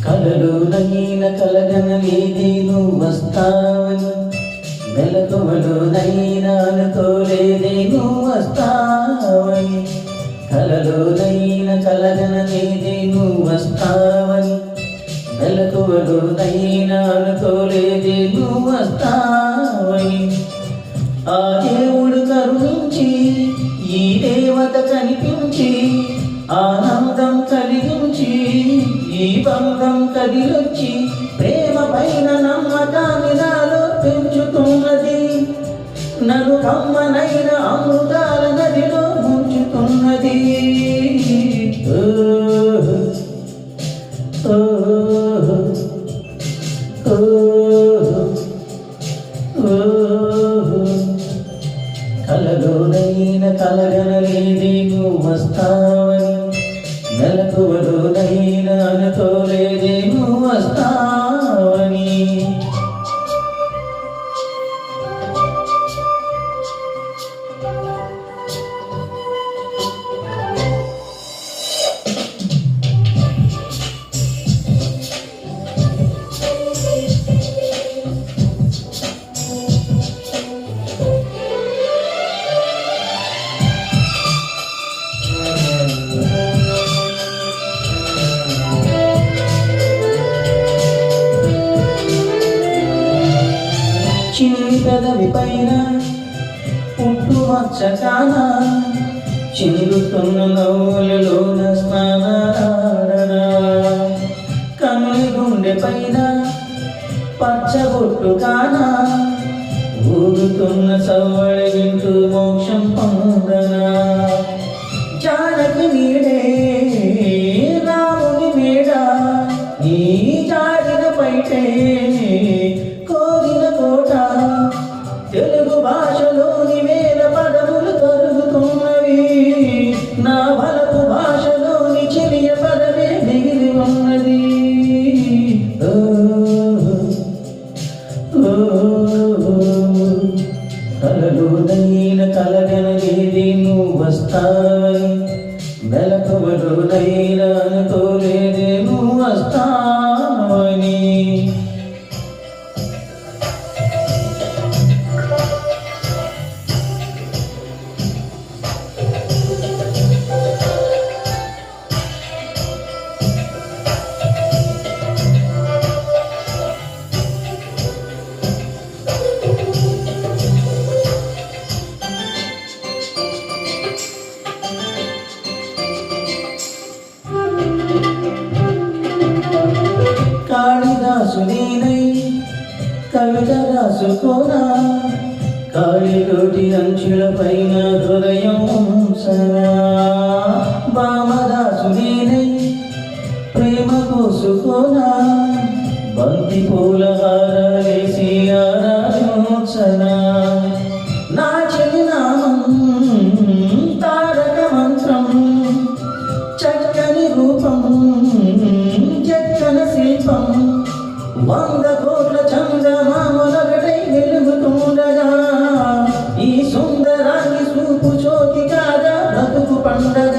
కలలోనైన కలగనలేదే నువ్వు వస్తావని, మెలకువలోనైనా అనుకోలేదే నువ్వు వస్తావని. కలలోనైన కలగనలేదే నువ్వు వస్తావని, మెలకువలోనైనా అనుకోలేదే నువ్వు వస్తావని. ఆ దేవుడు కరుణించి ఈ దేవత కనిపించి ఆనందం కలిగించి ఈ బంధం కదిలొచ్చి ప్రేమ పైన నమ్మకాన్ని నాలో పెంచుతున్నది. నన్ను కమ్మనైన అమృతాల నదిలో ముంచుతున్నది. కలలోనైన కలగనలేదే నువ్వు వస్తావని, మెలకువలోనైనా అనుకోలేదే నువ్వు వస్తావని. చిన్ని పెదవి పైన పుట్టుమచ్చ కాన చిందుతున్న నవ్వులలోన స్నానారాధన. కన్నుల గుండె పైన పచ్చబొట్టు కాన ఊగుతున్న సవ్వడి వింటూ మోక్షం పొందనా. జానకి నీడే రాముని మేడ ఈ జాడిన పైటే తెలుగు భాషలోని వేల పదములు కరుగుతున్నవి. నా వలపు భాషలోని చెలియ పదమే మిగిలి ఉన్నది. కలలోనైన కలగనలేదే నువ్వు వస్తావని, మెలకువలోనైనా అనుకోలేదే నువ్వు వస్తావని. కాళిదాసునేనై కవిత రాసుకోనా, కాళిలోటి అంచుల పైన హృదయం ఉంచనా. భామదాసునేనై ప్రేమ కోసుకోనా, బంతి పూల హారాలేసి ఆరాధించనా. నా చిరునామం తారక మంత్రం, చక్కని రూపం చక్కన శిల్పం, 100 కోట్ల చంద్రమామలొకటై వెలుగుతుండగా ఈ సుందరాన్ని చూపు జ్యోతి కాదా బతుకు పండగ.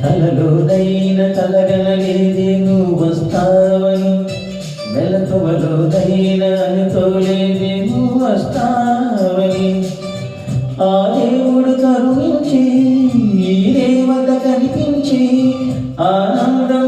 కలలోనైన కలగనలేదే నువ్వు వస్తావని, మెలకువలోనైనా అనుకోలేదే నువ్వు వస్తావని. ఆ దేవుడు కరుణించి ఈ దేవత కనిపించి ఆనందం